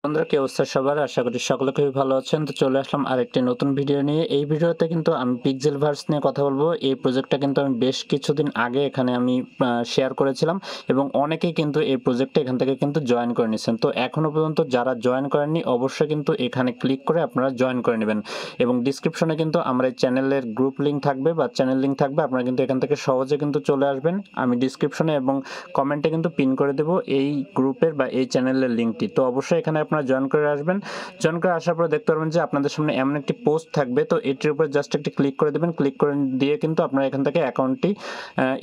বন্ধুরা কি অবস্থা সবার? আশা করি সকলে খুবই ভালো আছেন। তো চলে আসলাম আরেকটি নতুন ভিডিও নিয়ে। এই ভিডিওতে কিন্তু আমি পিক্সেলভার্স নিয়ে কথা বলবো। এই প্রজেক্টটা কিন্তু আমি বেশ কিছুদিন আগে এখানে আমি শেয়ার করেছিলাম এবং অনেকেই কিন্তু এই প্রজেক্টে এখান থেকে কিন্তু জয়েন করে নিয়েছেন। তো এখনো পর্যন্ত যারা জয়েন করেননি অবশ্যই কিন্তু এখানে ক্লিক করে আপনারা জয়েন করে নেবেন এবং ডিসক্রিপশনে কিন্তু আমার এই চ্যানেলের গ্রুপ লিঙ্ক থাকবে বা চ্যানেল লিঙ্ক থাকবে। আপনারা কিন্তু এখান থেকে সহজে কিন্তু চলে আসবেন। আমি ডিসক্রিপশনে এবং কমেন্টে কিন্তু পিন করে দেবো এই গ্রুপের বা এই চ্যানেলের লিঙ্কটি। তো অবশ্যই এখানে আপনারা জয়েন করে আসবেন। জয়েন করে আসার পর দেখতে পারবেন যে আপনাদের সামনে এমন একটি পোস্ট থাকবে। তো এটির উপরে জাস্ট একটি ক্লিক করে দেবেন। ক্লিক করে দিয়ে কিন্তু আপনারা এখান থেকে অ্যাকাউন্টটি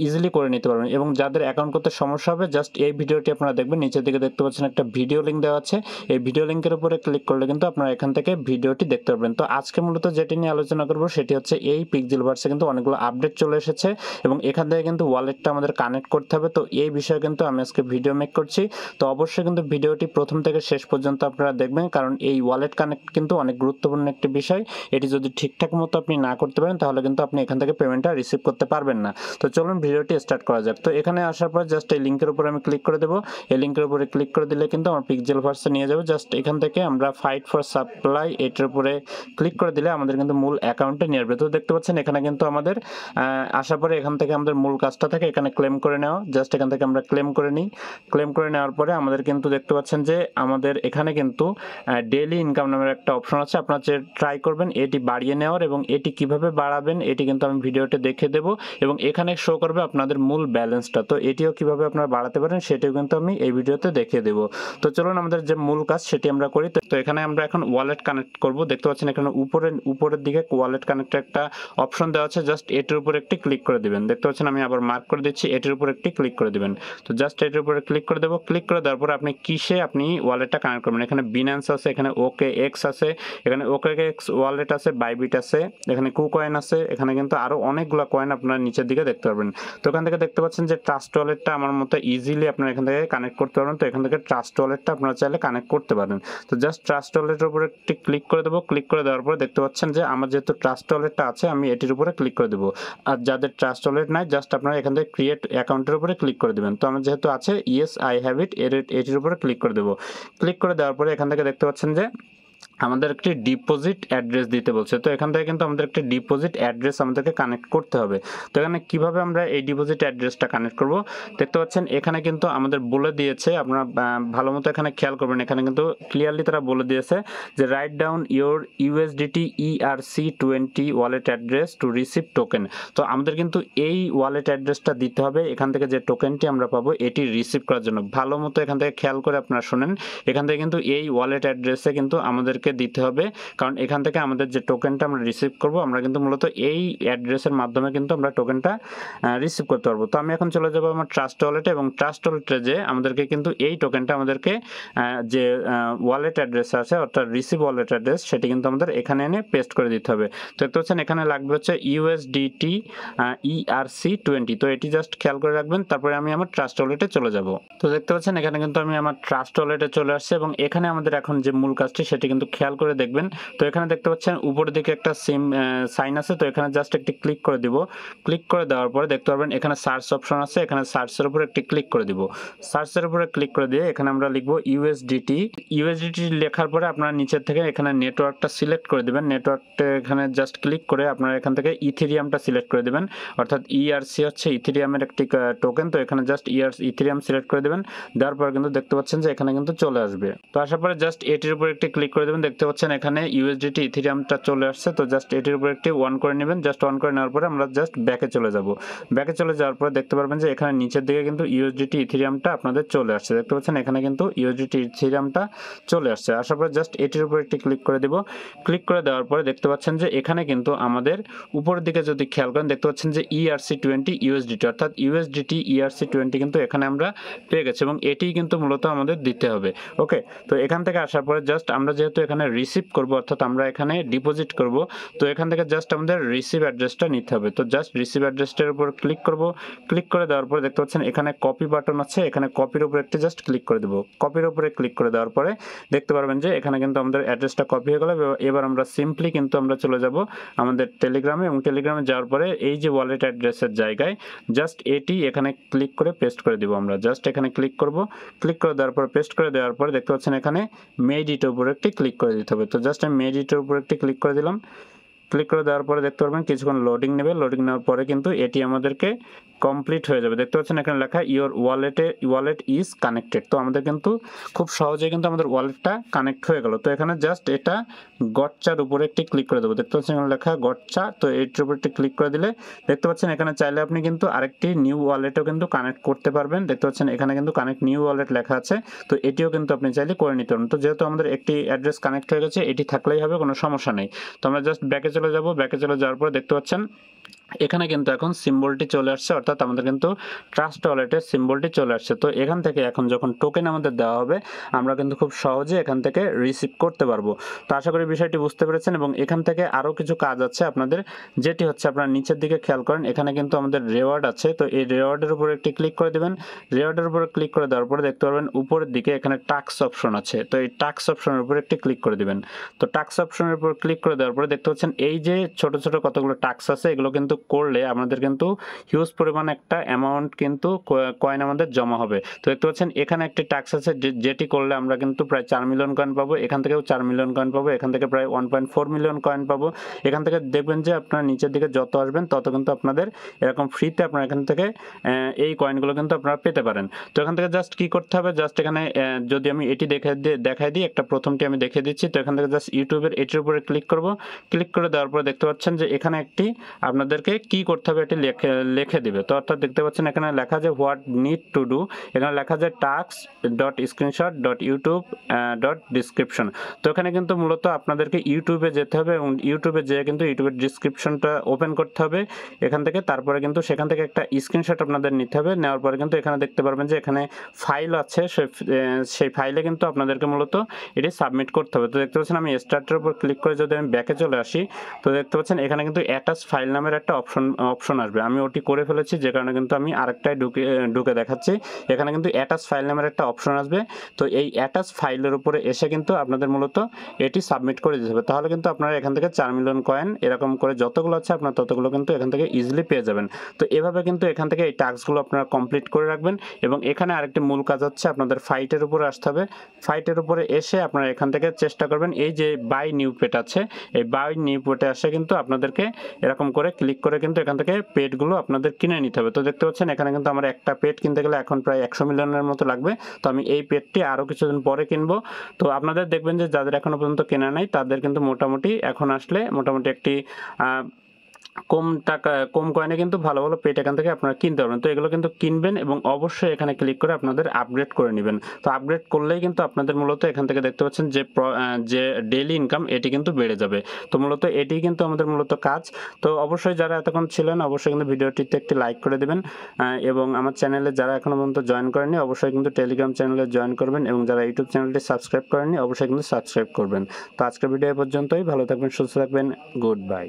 ইজিলি করে নিতে পারবেন এবং যাদের অ্যাকাউন্ট করতে সমস্যা হবে জাস্ট এই ভিডিওটি আপনারা দেখবেন। নিচের দিকে দেখতে পাচ্ছেন একটা ভিডিও লিঙ্ক দেওয়া আছে। এই ভিডিও লিঙ্কের উপরে ক্লিক করলে কিন্তু আপনারা এখান থেকে ভিডিওটি দেখতে পারবেন। তো আজকে মূলত যেটি নিয়ে আলোচনা করব সেটি হচ্ছে এই পিক্সেলভার্সে কিন্তু অনেকগুলো আপডেট চলে এসেছে এবং এখান থেকে কিন্তু ওয়ালেটটা আমাদের কানেক্ট করতে হবে। তো এই বিষয়ে কিন্তু আমি আজকে ভিডিও মেক করছি। তো অবশ্যই কিন্তু ভিডিওটি প্রথম থেকে শেষ পর্যন্ত আপনারা দেখবেন, কারণ এই ওয়ালেট কানেক্ট কিন্তু অনেক গুরুত্বপূর্ণ একটি বিষয়। এটি যদি ঠিকঠাক মতো আপনি না করতে পারেন তাহলে কিন্তু আপনি এখান থেকে পেমেন্টটা রিসিভ করতে পারবেন না। তো চলুন ভিডিওটি স্টার্ট করা যাক। তো এখানে আসার পর জাস্ট এই লিঙ্কের উপরে আমি ক্লিক করে দেবো। এই লিঙ্কের উপরে ক্লিক করে দিলে কিন্তু আমার পিক্সেলভার্সে নিয়ে যাবে। জাস্ট এখান থেকে আমরা ফাইট ফর সাপ্লাই এটার উপরে ক্লিক করে দিলে আমাদের কিন্তু মূল অ্যাকাউন্টে নিয়ে আসবে। তো দেখতে পাচ্ছেন এখানে কিন্তু আমাদের আসার পরে এখান থেকে আমাদের মূল কাজটা থাকে এখানে ক্লেম করে নেওয়া। জাস্ট এখান থেকে আমরা ক্লেম করে নিই। ক্লেম করে নেওয়ার পরে আমাদের কিন্তু দেখতে পাচ্ছেন যে আমাদের এখানে কিন্তু ডেইলি ইনকাম নামের একটা অপশন আছে। আপনারা যে ট্রাই করবেন এটি বাড়িয়ে নেওয়ার এবং এটি কিভাবে বাড়াবেন এটি কিন্তু আমি ভিডিওতে দেখে দেব এবং এখানে শো করবে আপনাদের মূল ব্যালেন্সটা। তো এটিও কিভাবে আপনারা বাড়াতে পারেন সেটিও কিন্তু আমি এই ভিডিওতে দেখিয়ে দেব। তো চলুন আমাদের যে মূল কাজ সেটি আমরা করি। তো এখানে আমরা এখন ওয়ালেট কানেক্ট করব। দেখতে পাচ্ছেন এখানে উপরের দিকে ওয়ালেট কানেক্টের একটা অপশন দেওয়া আছে। জাস্ট এটির উপর একটি ক্লিক করে দিবেন। দেখতে পাচ্ছেন আমি আবার মার্ক করে দিচ্ছি, এটির উপর একটি ক্লিক করে দিবেন। তো জাস্ট এটির উপরে ক্লিক করে দেবো। ক্লিক করে দেওয়ার পর আপনি কিসে আপনি ওয়ালেটটা কানেক্ট করবেন। এখানে বিনান্স আছে, এখানে ওকে এক্স আছে, এখানে ওকে এক্স ওয়ালেট আছে, বাইবিট আছে, এখানে কুকয়েন আছে, এখানে কিন্তু আরো অনেকগুলো কয়েন আপনারা নিচের দিকে দেখতে পারবেন। তো এখান থেকে দেখতে পাচ্ছেন যে ট্রাস্ট ওয়ালেটটা আমার মতো ইজিলি আপনারা এখান থেকে কানেক্ট করতে পারবেন। তো এখান থেকে ট্রাস্ট ওয়ালেটটা আপনারা চাইলে কানেক্ট করতে পারেন। তো জাস্ট ট্রাস্ট ওয়ালেটের উপরে একটি ক্লিক করে দেবো। ক্লিক করে দেওয়ার পরে দেখতে পাচ্ছেন যে আমার যেহেতু ট্রাস্ট ওয়ালেটটা আছে আমি এটির উপরে ক্লিক করে দেবো। আর যাদের ট্রাস্ট ওয়ালেট নাই জাস্ট আপনারা এখান থেকে ক্রিয়েট অ্যাকাউন্টের উপরে ক্লিক করে দেবেন। তো আমার যেহেতু আছে ইয়েস আই হ্যাভ ইট, এটির উপরে ক্লিক করে দেবো। ক্লিক করে দেওয়ার পরে এখান থেকে দেখতে পাচ্ছেন যে আমাদের একটি ডিপোজিট অ্যাড্রেস দিতে বলছে। তো এখান থেকে কিন্তু আমাদের একটি ডিপোজিট অ্যাড্রেস আমাদেরকে কানেক্ট করতে হবে। তো এখানে কিভাবে আমরা এই ডিপোজিট অ্যাড্রেসটা কানেক্ট করব দেখতে পাচ্ছেন এখানে কিন্তু আমাদের বলে দিয়েছে। আপনারা ভালো মতো এখানে খেয়াল করবেন, এখানে কিন্তু ক্লিয়ারলি তারা বলে দিয়েছে যে write down your USDT ERC20 wallet address to receive token. তো আমাদের কিন্তু এই ওয়ালেট অ্যাড্রেসটা দিতে হবে এখান থেকে যে টোকেনটি আমরা পাবো এটি রিসিভ করার জন্য। ভালো মতো এখান থেকে খেয়াল করে আপনারা শুনেন, এখান থেকে কিন্তু এই ওয়ালেট অ্যাড্রেসে কিন্তু আমাদেরকে দিতে হবে, কারণ এখান থেকে আমাদের যে টোকেনটা আমরা রিসিভ করব আমরা কিন্তু মূলত এই অ্যাড্রেসের মাধ্যমে কিন্তু আমরা টোকেনটা রিসিভ করতে পারবো। তো আমি এখন চলে যাব আমার ট্রাস্ট ওয়ালেটে এবং ট্রাস্ট ওয়ালেটে যে আমাদেরকে কিন্তু এই টোকেনটা আমাদেরকে যে ওয়ালেট অ্যাড্রেস আছে অর্থাৎ রিসিভ ওয়ালেট অ্যাড্রেস সেটি কিন্তু আমাদের এখানে এনে পেস্ট করে দিতে হবে। তো দেখতে পাচ্ছেন এখানে লাগবে হচ্ছে USDT ERC20। তো এটি জাস্ট খেয়াল করে রাখবেন। তারপরে আমি আমার ট্রাস্ট ওয়ালেটে চলে যাব। তো দেখতে পাচ্ছেন এখানে কিন্তু আমি আমার ট্রাস্ট ওয়ালেটে চলে আসছে এবং এখানে আমাদের এখন যে মূল কাজটি সেটি কিন্তু খেয়াল করে দেখবেন। তো এখানে দেখতে পাচ্ছেন উপরের দিকে একটা সাইন আছে। তো এখানে জাস্ট একটি ক্লিক করে দিব। ক্লিক করে দেওয়ার পরে দেখতে পারবেন এখানে সার্চ অপশন আছে, এখানে সার্চের উপরে একটি ক্লিক করে দিব। সার্চের উপরে ক্লিক করে দিয়ে এখানে আমরা লিখব ইউএসডিটি লেখার পরে আপনারা নিচের থেকে এখানে নেটওয়ার্কটা সিলেক্ট করে দিবেন। নেটওয়ার্কটা এখানে জাস্ট ক্লিক করে আপনারা এখান থেকে ইথেরিয়ামটা সিলেক্ট করে দিবেন, অর্থাৎ ERC হচ্ছে ইথেরিয়ামের একটি টোকেন। তো এখানে জাস্ট ইথেরিয়াম সিলেক্ট করে দিবেন। দেওয়ার পর কিন্তু দেখতে পাচ্ছেন যে এখানে কিন্তু চলে আসবে। তো আসার পরে জাস্ট এটির উপর একটি ক্লিক করে দেবেন। দেখতে পাচ্ছেন এখানে USDT ইথেরিয়ামটা চলে আসছে। তো জাস্ট এটির উপর একটি অন করে নেবেন। জাস্ট অন করে নেওয়ার পরে আমরা জাস্ট ব্যাকে চলে যাব। ব্যাকে চলে যাওয়ার পরে দেখতে পারবেন যে এখানে নিচের দিকে কিন্তু USDT ইথেরিয়ামটা আপনাদের চলে আসছে। দেখতে পাচ্ছেন এখানে কিন্তু USDT ইথেরিয়ামটা চলে আসছে। আসার পরে জাস্ট এটির উপর একটি ক্লিক করে দেব। ক্লিক করে দেওয়ার পরে দেখতে পাচ্ছেন যে এখানে কিন্তু আমাদের উপরের দিকে যদি খেয়াল করেন দেখতে পাচ্ছেন যে ERC20 USDT অর্থাৎ USDT ERC20 কিন্তু এখানে আমরা পেয়ে গেছি এবং এটি কিন্তু মূলত আমাদের দিতে হবে। ওকে, তো এখান থেকে আসার পরে জাস্ট আমরা যেহেতু যেহেতু এখানে রিসিভ করব, অর্থাৎ আমরা এখানে ডিপোজিট করব, তো এখান থেকে জাস্ট আমাদের রিসিভ অ্যাড্রেসটা নিতে হবে। তো জাস্ট রিসিভ অ্যাড্রেসটার উপর ক্লিক করব। ক্লিক করে দেওয়ার পরে দেখতে পাচ্ছেন এখানে কপি বাটন আছে, এখানে কপির উপর একটি জাস্ট ক্লিক করে দেব। কপির উপরে ক্লিক করে দেওয়ার পরে দেখতে পারবেন যে এখানে কিন্তু আমাদের অ্যাড্রেসটা কপি হয়ে গেল। এবার আমরা সিম্পলি কিন্তু আমরা চলে যাব আমাদের টেলিগ্রামে, এবং টেলিগ্রামে যাওয়ার পরে এই যে ওয়ালেট অ্যাড্রেসের জায়গায় জাস্ট এটি এখানে ক্লিক করে পেস্ট করে দিব। আমরা জাস্ট এখানে ক্লিক করব। ক্লিক করে দেওয়ার পর পেস্ট করে দেওয়ার পরে দেখতে পাচ্ছেন এখানে মেড ইটের উপর একটি ক্লিক করে দিতে হবে। তো জাস্ট আমি মেড ইটের উপর একটি ক্লিক করে দিলাম। ক্লিক করে দেওয়ার পরে দেখতে পারবেন কিছুক্ষণ লোডিং নেবে। লোডিং নেওয়ার পরে কিন্তু এটি আমাদেরকে কমপ্লিট হয়ে যাবে। দেখতে পাচ্ছেন এখানে লেখা ইওর ওয়ালেট ইজ কানেক্টেড। তো আমাদের কিন্তু খুব সহজে কিন্তু আমাদের ওয়ালেটটা কানেক্ট হয়ে গেল। তো এখানে জাস্ট এটা গচ্চার উপরে একটি ক্লিক করে দেবো। দেখতে পাচ্ছেন এখানে লেখা গচ্চা, তো এটির উপর একটি ক্লিক করে দিলে দেখতে পাচ্ছেন এখানে চাইলে আপনি কিন্তু আরেকটি নিউ ওয়ালেটও কিন্তু কানেক্ট করতে পারবেন। দেখতে পাচ্ছেন এখানে কিন্তু কানেক্ট নিউ ওয়ালেট লেখা আছে, তো এটিও কিন্তু আপনি চাইলে করে নিতে পারবেন। তো যেহেতু আমাদের একটি অ্যাড্রেস কানেক্ট হয়ে গেছে, এটি থাকলেই হবে, কোনো সমস্যা নেই। তো আমরা জাস্ট ব্যাকে চলে যাব। ব্যাকে চলে যাওয়ার পরে দেখতে পাচ্ছেন এখানে কিন্তু এখন সিম্বলটি চলে আসছে, অর্থাৎ আমাদের কিন্তু ট্রাস্ট ওয়ালেটের সিম্বলটি চলে আসছে। তো এখান থেকে এখন যখন টোকেন আমাদের দেওয়া হবে, আমরা কিন্তু খুব সহজে এখান থেকে রিসিভ করতে পারবো। তো আশা করি বিষয়টি বুঝতে পেরেছেন। এবং এখান থেকে আরও কিছু কাজ আছে আপনাদের, যেটি হচ্ছে আপনারা নিচের দিকে খেয়াল করেন, এখানে কিন্তু আমাদের রেওয়ার্ড আছে। তো এই রেওয়ার্ডের উপর একটি ক্লিক করে দেবেন। রেওয়ার্ডের উপরে ক্লিক করে দেওয়ার পরে দেখতে পারবেন উপরের দিকে এখানে টাস্ক অপশন আছে। তো এই টাস্ক অপশনের উপর একটি ক্লিক করে দিবেন। তো টাস্ক অপশনের উপর ক্লিক করে দেওয়ার পরে দেখতে পাচ্ছেন এই যে ছোট ছোট কতগুলো টাস্ক আছে, এগুলো কিন্তু করলে আমাদের কিন্তু হিউজ পরিমাণ একটা অ্যামাউন্ট কিন্তু কয়েন আমাদের জমা হবে। তো দেখতে পাচ্ছেন এখানে একটি টাস্ক আছে যেটি করলে আমরা কিন্তু প্রায় 4 মিলিয়ন কয়েন পাবো। এখান থেকেও 4 মিলিয়ন কয়েন পাবো। এখান থেকে প্রায় 1.4 মিলিয়ন কয়েন পাবো। এখান থেকে দেখবেন যে আপনার নিচের দিকে যত আসবেন তত কিন্তু আপনাদের এরকম ফ্রিতে আপনার এখান থেকে এই কয়েনগুলো কিন্তু আপনারা পেতে পারেন। তো এখান থেকে জাস্ট কি করতে হবে, জাস্ট এখানে যদি আমি এটি দেখাই দিই, একটা প্রথমটি আমি দেখিয়ে দিচ্ছি। তো এখান থেকে জাস্ট ইউটিউবের এটির উপরে ক্লিক করব। ক্লিক করে দেওয়ার পরে দেখতে পাচ্ছেন যে এখানে একটি আপনাদেরকে কি করতে হবে এটি লিখে দিবে। তো অর্থাৎ দেখতে পাচ্ছেন এখানে লেখা যে হোয়াট নিড টু ডু, এখানে লেখা যে task.screenshot.youtube.description। তো এখানে কিন্তু মূলত আপনাদেরকে ইউটিউবে যেতে হবে, এবং ইউটিউবে যেয়ে কিন্তু ইউটিউবের ডিসক্রিপশনটা ওপেন করতে হবে এখান থেকে। তারপরে কিন্তু সেখান থেকে একটা স্ক্রিনশট আপনাদের নিতে হবে। নেওয়ার পরে কিন্তু এখানে দেখতে পারবেন যে এখানে ফাইল আছে, সেই ফাইলে কিন্তু আপনাদেরকে মূলত এটি সাবমিট করতে হবে। তো দেখতে পাচ্ছেন আমি স্টার্টের উপর ক্লিক করে যদি আমি ব্যাকে চলে আসি, তো দেখতে পাচ্ছেন এখানে কিন্তু অ্যাটাচ ফাইল নামের একটা অপশন আসবে। আমি ওটি করে ফেলেছি, যে কারণে কিন্তু আমি আরেকটাই ঢুকে দেখাচ্ছি। এখানে কিন্তু অ্যাটাচ ফাইল নামের একটা অপশন আসবে। তো এই অ্যাটাচ ফাইলের উপরে এসে কিন্তু আপনাদের মূলত এটি সাবমিট করে দিতে হবে। তাহলে কিন্তু আপনারা এখান থেকে 4 মিলিয়ন কয়েন এরকম করে যতগুলো আছে আপনার ততগুলো কিন্তু এখান থেকে ইজিলি পেয়ে যাবেন। তো এভাবে কিন্তু এখান থেকে এই টাস্কগুলো আপনারা কমপ্লিট করে রাখবেন। এবং এখানে আরেকটি মূল কাজ হচ্ছে আপনাদের ফাইটের উপরে আসতে হবে। ফাইটের উপরে এসে আপনারা এখান থেকে চেষ্টা করবেন এই যে বাই নিউ পেট আছে, এই বাই নিউ পেটে আসে কিন্তু আপনাদেরকে এরকম করে ক্লিক করে কিন্তু এখান থেকে পেটগুলো আপনাদের কিনে নিতে হবে। তো দেখতে পাচ্ছেন এখানে কিন্তু আমার একটা পেট কিনতে গেলে এখন প্রায় 100 মিলিয়নের মতো লাগবে। তো আমি এই পেটটি আরও কিছুদিন পরে কিনবো। তো আপনাদের দেখবেন যে যাদের এখনো পর্যন্ত কেনা নাই তাদের কিন্তু মোটামুটি এখন আসলে মোটামুটি একটি কম কয়েনে কিন্তু ভালো ভালো পেট এখান থেকে আপনারা কিনতে পারবেন। তো এগুলো কিন্তু কিনবেন এবং অবশ্যই এখানে ক্লিক করে আপনাদের আপগ্রেড করে নেবেন। তো আপগ্রেড করলেই কিন্তু আপনাদের মূলত এখান থেকে দেখতে পাচ্ছেন যে ডেইলি ইনকাম এটি কিন্তু বেড়ে যাবে। তো মূলত এটি কিন্তু আমাদের মূলত কাজ। তো অবশ্যই যারা এতক্ষণ ছিলেন অবশ্যই কিন্তু ভিডিওটিতে একটি লাইক করে দেবেন, এবং আমার চ্যানেলে যারা এখনো পর্যন্ত জয়েন করেননি অবশ্যই কিন্তু টেলিগ্রাম চ্যানেলে জয়েন করবেন, এবং যারা ইউটিউব চ্যানেলটি সাবস্ক্রাইব করেননি অবশ্যই কিন্তু সাবস্ক্রাইব করবেন। তো আজকের ভিডিও পর্যন্তই। ভালো থাকবেন, সুস্থ থাকবেন, গুড বাই।